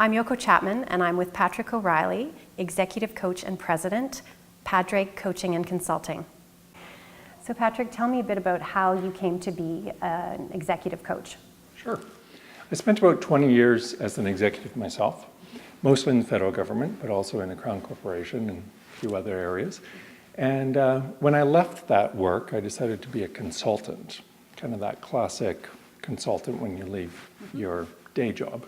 I'm Ayoko Chapman, and I'm with Patrick O'Reilly, Executive Coach and President, Padraig Coaching and Consulting. So Patrick, tell me a bit about how you came to be an executive coach. Sure. I spent about 20 years as an executive myself, mostly in the federal government, but also in the Crown Corporation and a few other areas. And when I left that work, I decided to be a consultant, kind of that classic consultant when you leave your day job.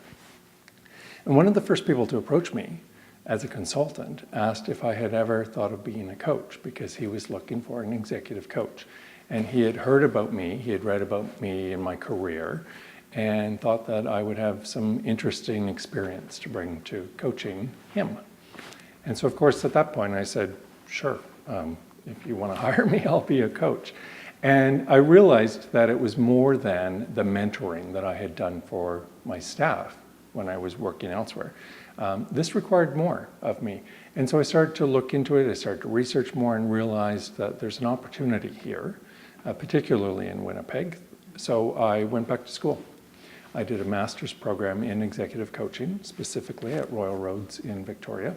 And one of the first people to approach me as a consultant asked if I had ever thought of being a coach, because he was looking for an executive coach. And he had heard about me, he had read about me in my career, and thought that I would have some interesting experience to bring to coaching him. And so of course at that point I said, sure, if you want to hire me, I'll be a coach. And I realized that it was more than the mentoring that I had done for my staff when I was working elsewhere. This required more of me. And so I started to look into it, I started to research more and realized that there's an opportunity here, particularly in Winnipeg. So I went back to school. I did a master's program in executive coaching, specifically at Royal Roads in Victoria.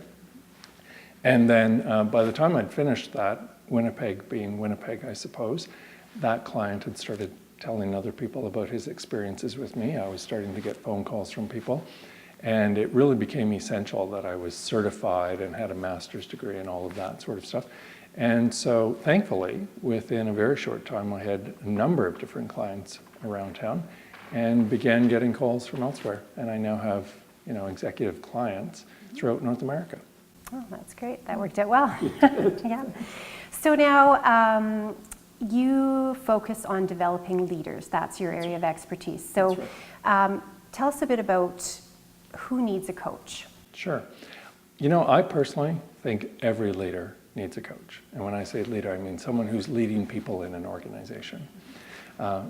And then by the time I'd finished that, Winnipeg being Winnipeg, I suppose, that client had started telling other people about his experiences with me. I was starting to get phone calls from people. And it really became essential that I was certified and had a master's degree and all of that sort of stuff. And so thankfully, within a very short time, I had a number of different clients around town and began getting calls from elsewhere. And I now have, executive clients throughout North America. Oh, that's great. That worked out well. Yeah. So now you focus on developing leaders. That's your area of expertise. So tell us a bit about who needs a coach. Sure. I personally think every leader needs a coach. And when I say leader, I mean someone who's leading people in an organization.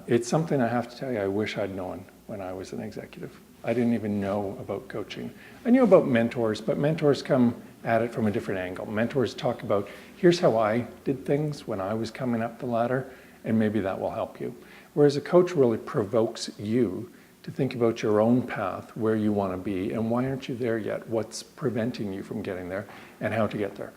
It's something I have to tell you, I wish I'd known when I was an executive. I didn't even know about coaching. I knew about mentors, but mentors come at it from a different angle. Mentors talk about, here's how I did things when I was coming up the ladder, and maybe that will help you. Whereas a coach really provokes you to think about your own path, where you want to be, and why aren't you there yet? What's preventing you from getting there, and how to get there.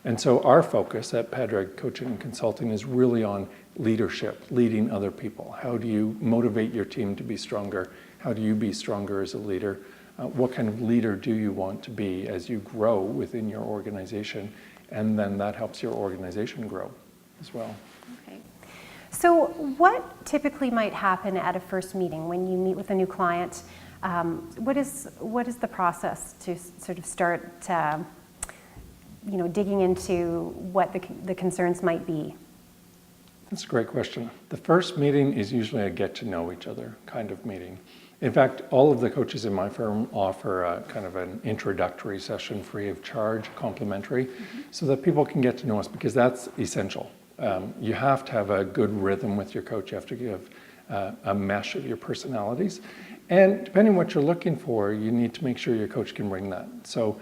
And so our focus at Padraig Coaching and Consulting is really on leadership, leading other people. How do you motivate your team to be stronger? How do you be stronger as a leader? What kind of leader do you want to be as you grow within your organization? And then that helps your organization grow as well. Okay. So what typically might happen at a first meeting when you meet with a new client? What is the process to sort of start digging into what the concerns might be? That's a great question. The first meeting is usually a get to know each other kind of meeting. In fact, all of the coaches in my firm offer a kind of an introductory session free of charge, complimentary, so that people can get to know us, because that's essential. You have to have a good rhythm with your coach. You have to give a mesh of your personalities. And depending on what you're looking for, you need to make sure your coach can bring that. So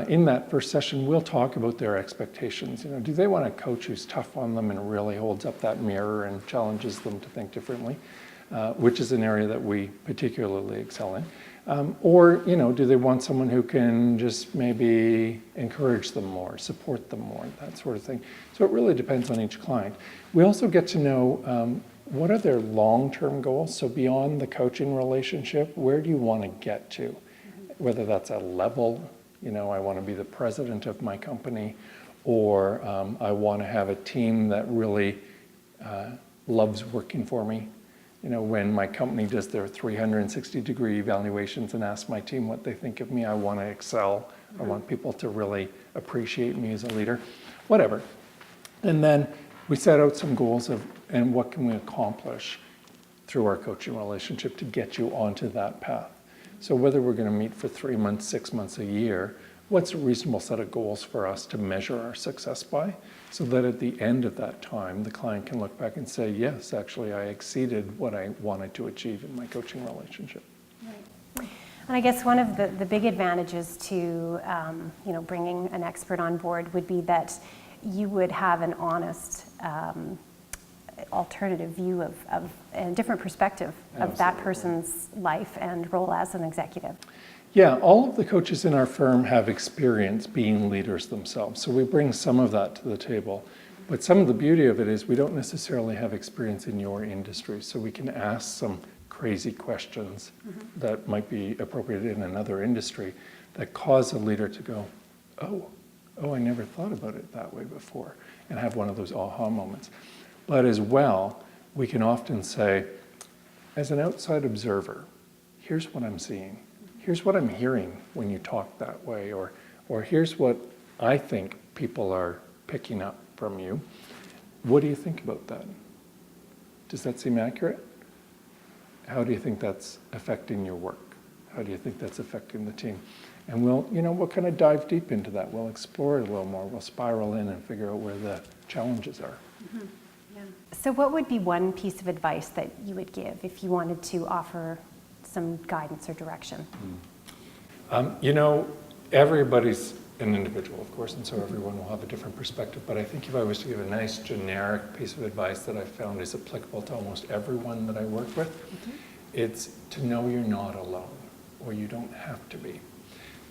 in that first session, we'll talk about their expectations. Do they want a coach who's tough on them and really holds up that mirror and challenges them to think differently? Which is an area that we particularly excel in. Or do they want someone who can just maybe encourage them more, support them more, that sort of thing. So it really depends on each client. We also get to know what are their long-term goals. So beyond the coaching relationship, where do you want to get to? Whether that's a level, I want to be the president of my company, or I want to have a team that really loves working for me. When my company does their 360-degree evaluations and asks my team what they think of me, I want to excel. I want people to really appreciate me as a leader, whatever. And then we set out some goals and what can we accomplish through our coaching relationship to get you onto that path. So whether we're going to meet for 3 months, 6 months, a year, what's a reasonable set of goals for us to measure our success by, so that at the end of that time, the client can look back and say, yes, actually, I exceeded what I wanted to achieve in my coaching relationship. Right. And I guess one of the big advantages to bringing an expert on board would be that you would have an honest alternative view of a different perspective of that person's life and role as an executive. Yeah, all of the coaches in our firm have experience being leaders themselves, so we bring some of that to the table. But some of the beauty of it is we don't necessarily have experience in your industry, so we can ask some crazy questions that might be appropriate in another industry that cause a leader to go, oh, I never thought about it that way before, and have one of those aha moments. But as well, we can often say, as an outside observer, here's what I'm seeing. Here's what I'm hearing when you talk that way, or here's what I think people are picking up from you. What do you think about that? Does that seem accurate? How do you think that's affecting your work? How do you think that's affecting the team? And we'll kind of dive deep into that. We'll explore it a little more. We'll spiral in and figure out where the challenges are. Mm-hmm. Yeah. So what would be one piece of advice that you would give if you wanted to offer some guidance or direction? Everybody's an individual, of course, and so everyone will have a different perspective. But I think if I was to give a nice generic piece of advice that I found is applicable to almost everyone that I work with, it's to know you're not alone, or you don't have to be.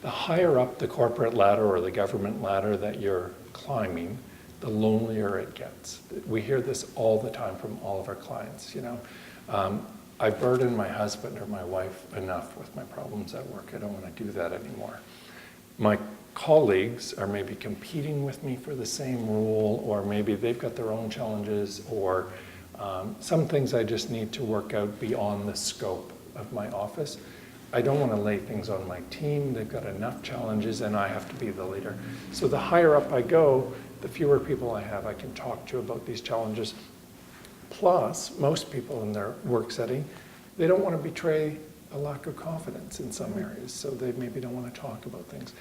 The higher up the corporate ladder or the government ladder that you're climbing, the lonelier it gets. We hear this all the time from all of our clients. I burden my husband or my wife enough with my problems at work. I don't want to do that anymore. My colleagues are maybe competing with me for the same role, or maybe they've got their own challenges, or some things I just need to work out beyond the scope of my office. I don't want to lay things on my team. They've got enough challenges and I have to be the leader. So the higher up I go, the fewer people I have I can talk to about these challenges. Plus, most people in their work setting, they don't want to betray a lack of confidence in some areas, so they maybe don't want to talk about things.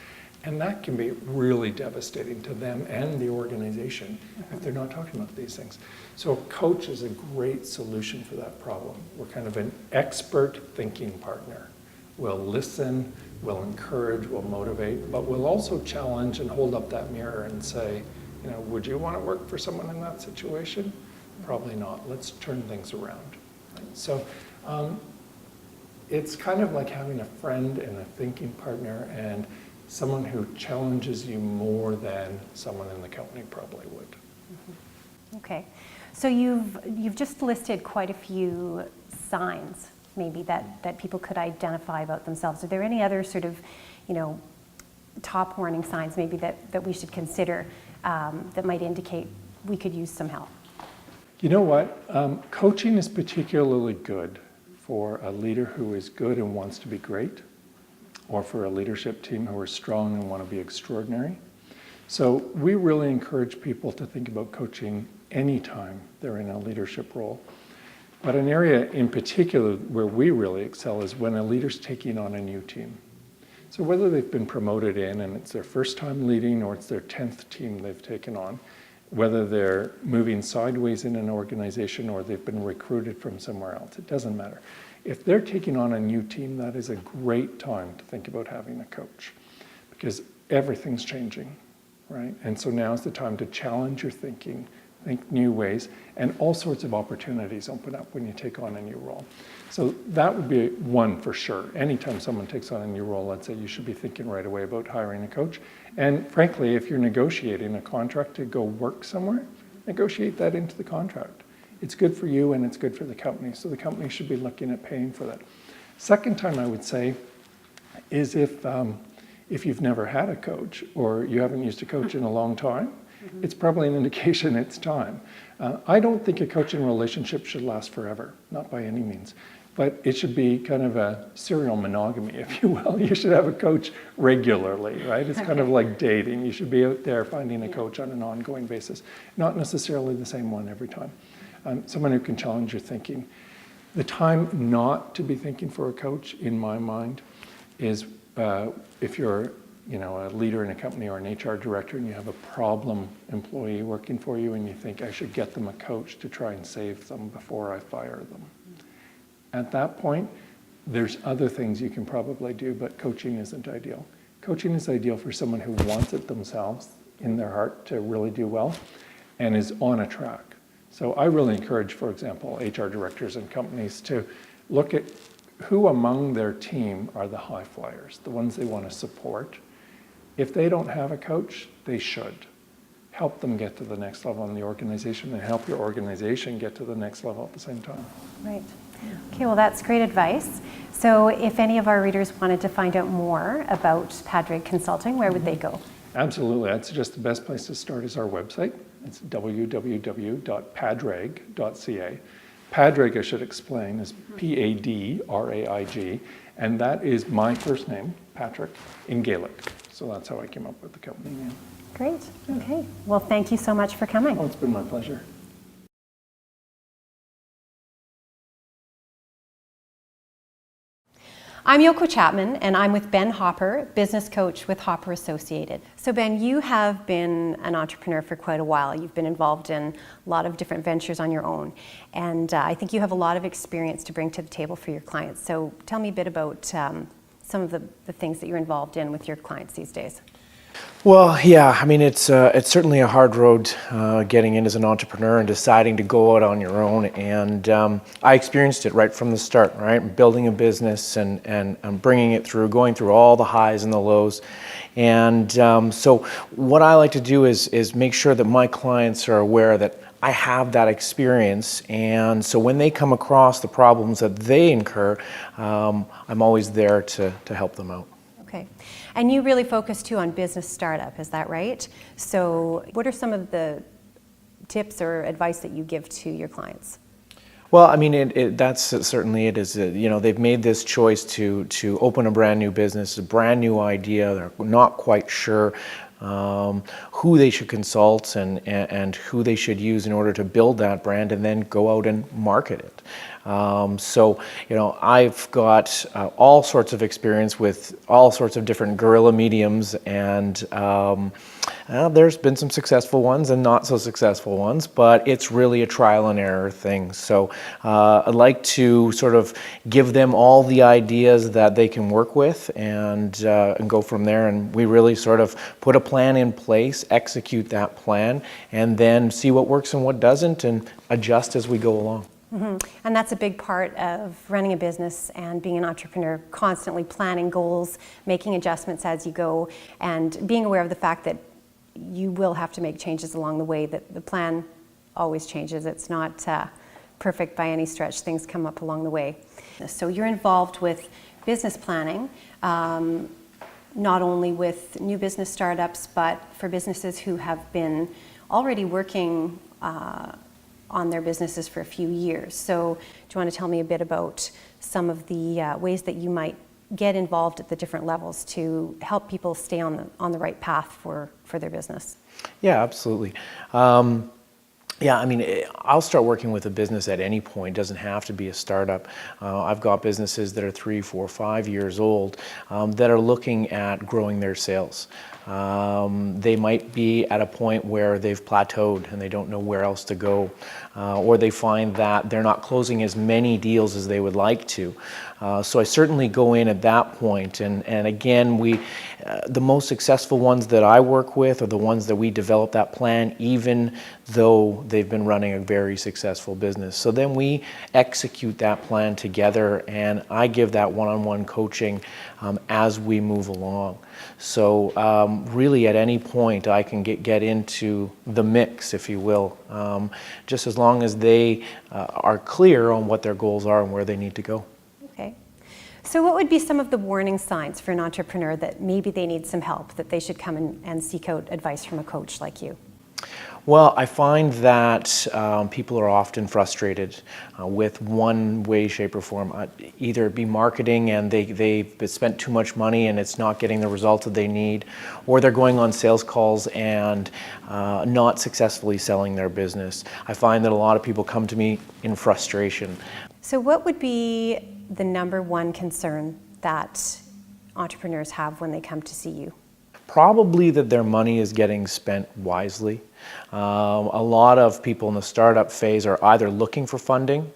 And that can be really devastating to them and the organization if they're not talking about these things. So a coach is a great solution for that problem. We're kind of an expert thinking partner. We'll listen, we'll encourage, we'll motivate, but we'll also challenge and hold up that mirror and say, would you want to work for someone in that situation? Probably not. Let's turn things around. Right? So it's kind of like having a friend and a thinking partner and someone who challenges you more than someone in the company probably would. Mm-hmm. Okay. So you've just listed quite a few signs maybe that people could identify about themselves. Are there any other sort of, top warning signs maybe that we should consider that might indicate we could use some help? You know what? Coaching is particularly good for a leader who is good and wants to be great, or for a leadership team who are strong and want to be extraordinary. So we really encourage people to think about coaching anytime they're in a leadership role. But an area in particular where we really excel is when a leader's taking on a new team. So whether they've been promoted in and it's their first time leading, or it's their 10th team they've taken on, whether they're moving sideways in an organization or they've been recruited from somewhere else, it doesn't matter. If they're taking on a new team, that is a great time to think about having a coach, because everything's changing, right? And so now's the time to challenge your thinking, think new ways, and all sorts of opportunities open up when you take on a new role. So that would be one for sure. Anytime someone takes on a new role, let's say, you should be thinking right away about hiring a coach. And frankly, if you're negotiating a contract to go work somewhere, negotiate that into the contract. It's good for you and it's good for the company, so the company should be looking at paying for that. Second time I would say is if you've never had a coach or you haven't used a coach in a long time, it's probably an indication it's time. I don't think a coaching relationship should last forever, not by any means. But it should be kind of a serial monogamy, if you will. You should have a coach regularly, right? It's kind of like dating. You should be out there finding a coach on an ongoing basis, not necessarily the same one every time. Someone who can challenge your thinking. The time not to be thinking for a coach, in my mind, is if you're a leader in a company or an HR director and you have a problem employee working for you and you think, I should get them a coach to try and save them before I fire them. At that point, there's other things you can probably do, but coaching isn't ideal. Coaching is ideal for someone who wants it themselves in their heart to really do well and is on a track. So I really encourage, for example, HR directors and companies to look at who among their team are the high flyers, the ones they want to support. If they don't have a coach, they should. Help them get to the next level in the organization and help your organization get to the next level at the same time. Right. Okay, well, that's great advice. So if any of our readers wanted to find out more about Padraig Consulting, where would they go? Absolutely. I'd suggest the best place to start is our website. It's www.padraig.ca. Padraig, I should explain, is Padraig, and that is my first name, Patrick, in Gaelic. So that's how I came up with the company name. Great. Okay. Well, thank you so much for coming. Oh, it's been my pleasure. I'm Ayoko Chapman, and I'm with Ben Hopper, business coach with Hopper Associated. So Ben, you have been an entrepreneur for quite a while. You've been involved in a lot of different ventures on your own, and I think you have a lot of experience to bring to the table for your clients. So tell me a bit about some of the things that you're involved in with your clients these days. Well, yeah, I mean, it's certainly a hard road getting in as an entrepreneur and deciding to go out on your own. And I experienced it right from the start, right? Building a business and bringing it through, going through all the highs and the lows. And so what I like to do is make sure that my clients are aware that I have that experience. And so when they come across the problems that they incur, I'm always there to help them out. Okay. And you really focus too on business startup, is that right? So what are some of the tips or advice that you give to your clients? Well, I mean, that's certainly it is. You know, they've made this choice to open a brand new business, a brand new idea. They're not quite sure who they should consult and who they should use in order to build that brand and then go out and market it. So, you know, I've got all sorts of experience with all sorts of different guerrilla mediums, and there's been some successful ones and not so successful ones, but it's really a trial and error thing. So I'd like to sort of give them all the ideas that they can work with and go from there. And we really sort of put a plan in place, execute that plan, and then see what works and what doesn't, and adjust as we go along. Mm-hmm. And that's a big part of running a business and being an entrepreneur, constantly planning goals, making adjustments as you go, and being aware of the fact that you will have to make changes along the way, that the plan always changes. It's not perfect by any stretch. Things come up along the way. So you're involved with business planning, not only with new business startups, but for businesses who have been already working on their businesses for a few years. So do you want to tell me a bit about some of the ways that you might get involved at the different levels to help people stay on the right path for their business? Yeah, absolutely. Yeah, I mean, I'll start working with a business at any point. It doesn't have to be a startup. I've got businesses that are 3, 4, 5 years old that are looking at growing their sales. They might be at a point where they've plateaued and they don't know where else to go, or they find that they're not closing as many deals as they would like to. So I certainly go in at that point, and again, the most successful ones that I work with are the ones that we develop that plan even though they've been running a very successful business. So then we execute that plan together, and I give that one-on-one coaching as we move along. So really at any point I can get into the mix, if you will, just as long as they are clear on what their goals are and where they need to go. Okay. So what would be some of the warning signs for an entrepreneur that maybe they need some help, that they should come and seek out advice from a coach like you? Well, I find that people are often frustrated with one way, shape, or form. Either it be marketing and they've spent too much money and it's not getting the results that they need, or they're going on sales calls and not successfully selling their business. I find that a lot of people come to me in frustration. So what would be the number one concern that entrepreneurs have when they come to see you? Probably that their money is getting spent wisely. A lot of people in the startup phase are either looking for funding,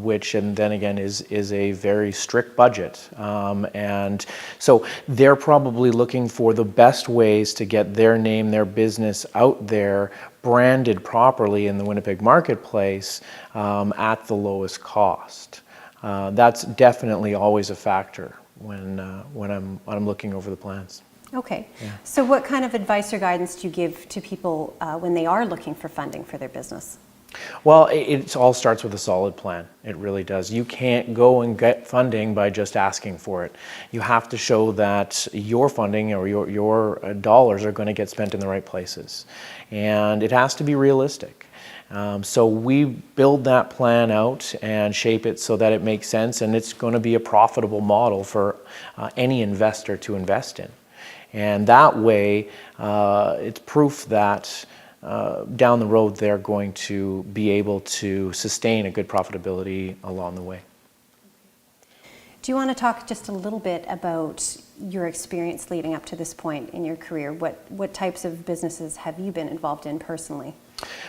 which and then again is a very strict budget, and so they're probably looking for the best ways to get their name, their business out there, branded properly in the Winnipeg marketplace at the lowest cost. that's definitely always a factor when I'm looking over the plans. Okay. Yeah. So what kind of advice or guidance do you give to people when they are looking for funding for their business? Well, it all starts with a solid plan. It really does. You can't go and get funding by just asking for it. You have to show that your funding or your dollars are going to get spent in the right places. And it has to be realistic. So we build that plan out and shape it so that it makes sense, and it's going to be a profitable model for any investor to invest in. And that way, it's proof that down the road they're going to be able to sustain a good profitability along the way. Do you want to talk just a little bit about your experience leading up to this point in your career? What types of businesses have you been involved in personally?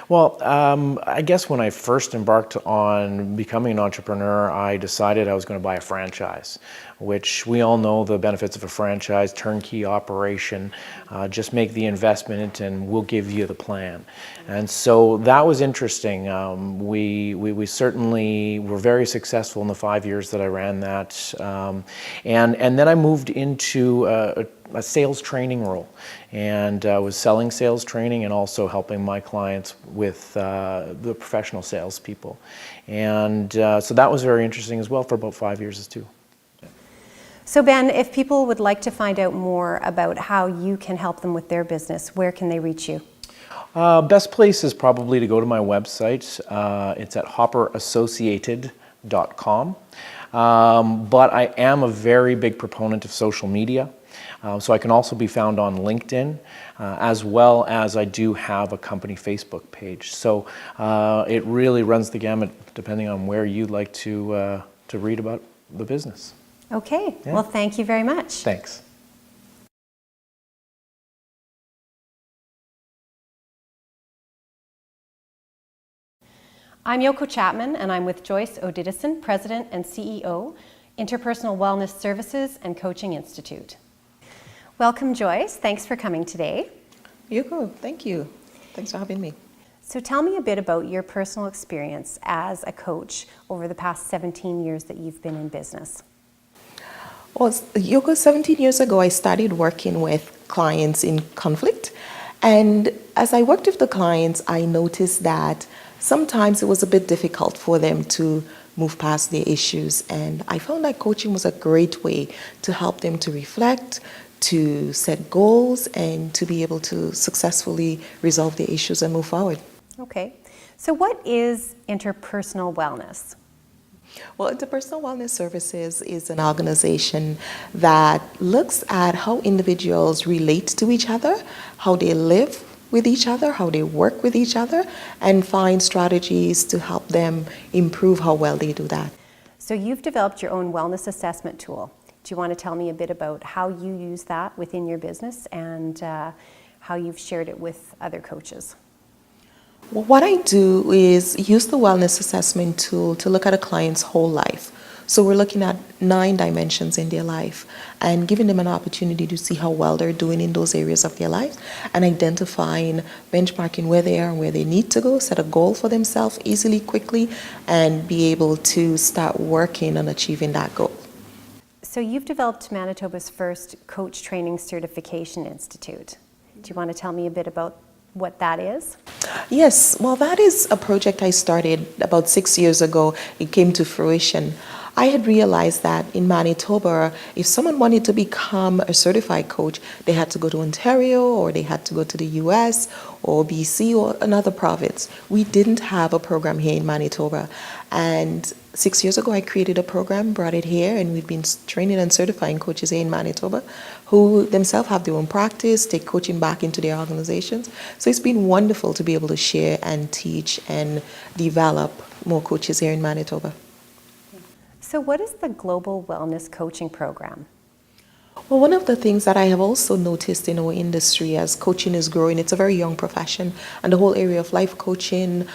Well, I guess when I first embarked on becoming an entrepreneur, I decided I was going to buy a franchise, which we all know the benefits of a franchise, turnkey operation, just make the investment and we'll give you the plan. And so that was interesting. We certainly were very successful in the 5 years that I ran that. And then I moved into a sales training role, and was selling sales training and also helping my clients with the professional salespeople. And so that was very interesting as well for about 5 years too. So Ben, if people would like to find out more about how you can help them with their business, where can they reach you? Best place is probably to go to my website. It's at hopperassociated.com. But I am a very big proponent of social media. So I can also be found on LinkedIn, as well as I do have a company Facebook page. So it really runs the gamut depending on where you'd like to read about the business. Okay, Yeah. well thank you very much. Thanks. I'm Ayoko Chapman, and I'm with Joyce Odidison, President and CEO, Interpersonal Wellness Services and Coaching Institute. Welcome, Joyce. Thanks for coming today. Ayoko, thank you. Thanks for having me. So tell me a bit about your personal experience as a coach over the past 17 years that you've been in business. Well, Ayoko, 17 years ago, I started working with clients in conflict. And as I worked with the clients, I noticed that sometimes it was a bit difficult for them to move past their issues. And I found that coaching was a great way to help them to reflect, to set goals, and to be able to successfully resolve their issues and move forward. Okay. So what is interpersonal wellness? Well, Interpersonal Wellness Services is an organization that looks at how individuals relate to each other, how they live with each other, how they work with each other, and find strategies to help them improve how well they do that. So you've developed your own wellness assessment tool. Do you want to tell me a bit about how you use that within your business and how you've shared it with other coaches? Well, what I do is use the wellness assessment tool to look at a client's whole life. So we're looking at 9 dimensions in their life and giving them an opportunity to see how well they're doing in those areas of their life and identifying, benchmarking where they are and where they need to go, set a goal for themselves easily, quickly, and be able to start working on achieving that goal. So you've developed Manitoba's first coach training certification institute. Do you want to tell me a bit about what that is? Yes, well, that is a project I started about 6 years ago. It came to fruition. I had realized that in Manitoba, if someone wanted to become a certified coach, they had to go to Ontario or they had to go to the US or BC or another province. We didn't have a program here in Manitoba. And 6 years ago, I created a program, brought it here, and we've been training and certifying coaches here in Manitoba who themselves have their own practice, take coaching back into their organizations. So it's been wonderful to be able to share and teach and develop more coaches here in Manitoba. So what is the Global Wellness Coaching Program? Well, one of the things that I have also noticed in our industry as coaching is growing, it's a very young profession, and the whole area of life coaching,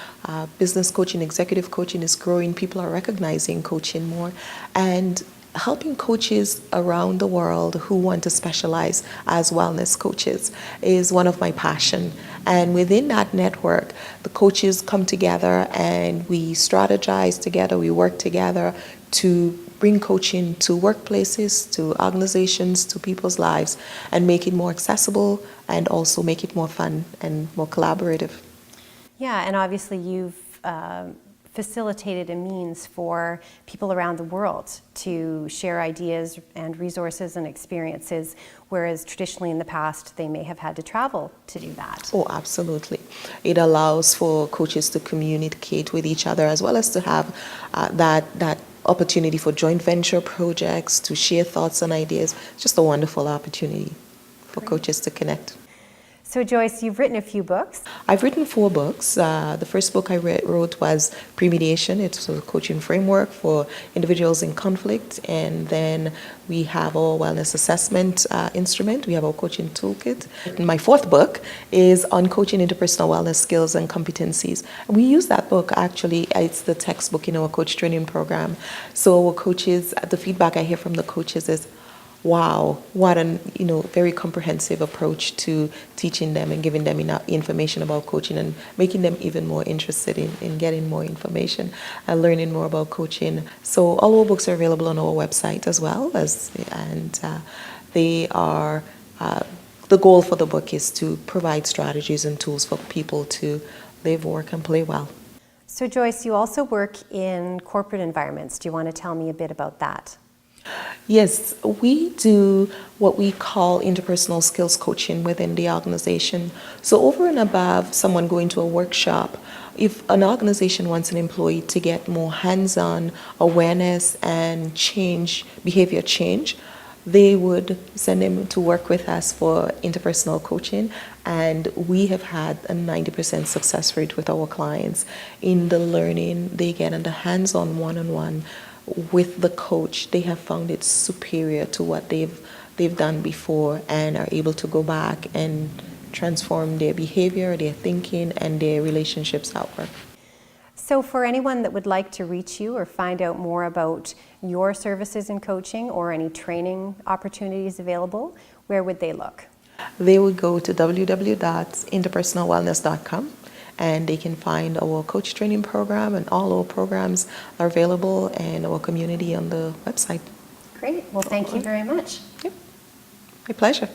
business coaching, executive coaching is growing. People are recognizing coaching more. And helping coaches around the world who want to specialize as wellness coaches is one of my passion. And within that network, the coaches come together and we strategize together, we work together to bring coaching to workplaces, to organizations, to people's lives, and make it more accessible and also make it more fun and more collaborative. Yeah, and obviously you've facilitated a means for people around the world to share ideas and resources and experiences, whereas traditionally in the past they may have had to travel to do that. Oh, absolutely. It allows for coaches to communicate with each other as well as to have that opportunity for joint venture projects, to share thoughts and ideas. Just a wonderful opportunity for coaches to connect. So Joyce, you've written a few books. I've written 4 books. The first book I wrote was Premediation. It's a coaching framework for individuals in conflict. And then we have our wellness assessment instrument. We have our coaching toolkit. And my 4th book is on coaching interpersonal wellness skills and competencies. And we use that book, actually, it's the textbook in our coach training program. So our coaches, the feedback I hear from the coaches is, wow, what an very comprehensive approach to teaching them and giving them enough information about coaching and making them even more interested in getting more information and learning more about coaching. So all our books are available on our website as well, and they are the goal for the book is to provide strategies and tools for people to live, work, and play well. So Joyce, you also work in corporate environments. Do you want to tell me a bit about that? Yes, we do what we call interpersonal skills coaching within the organization. So over and above someone going to a workshop, if an organization wants an employee to get more hands-on awareness and behavior change, they would send them to work with us for interpersonal coaching, and we have had a 90% success rate with our clients in the learning they get and the hands-on one-on-one with the coach. They have found it superior to what they've done before and are able to go back and transform their behavior, their thinking, and their relationships at work. So for anyone that would like to reach you or find out more about your services in coaching or any training opportunities available, where would they look? They would go to www.interpersonalwellness.com. and they can find our coach training program, and all our programs are available and our community on the website. Great. Well, thank you very much. Yep. My pleasure.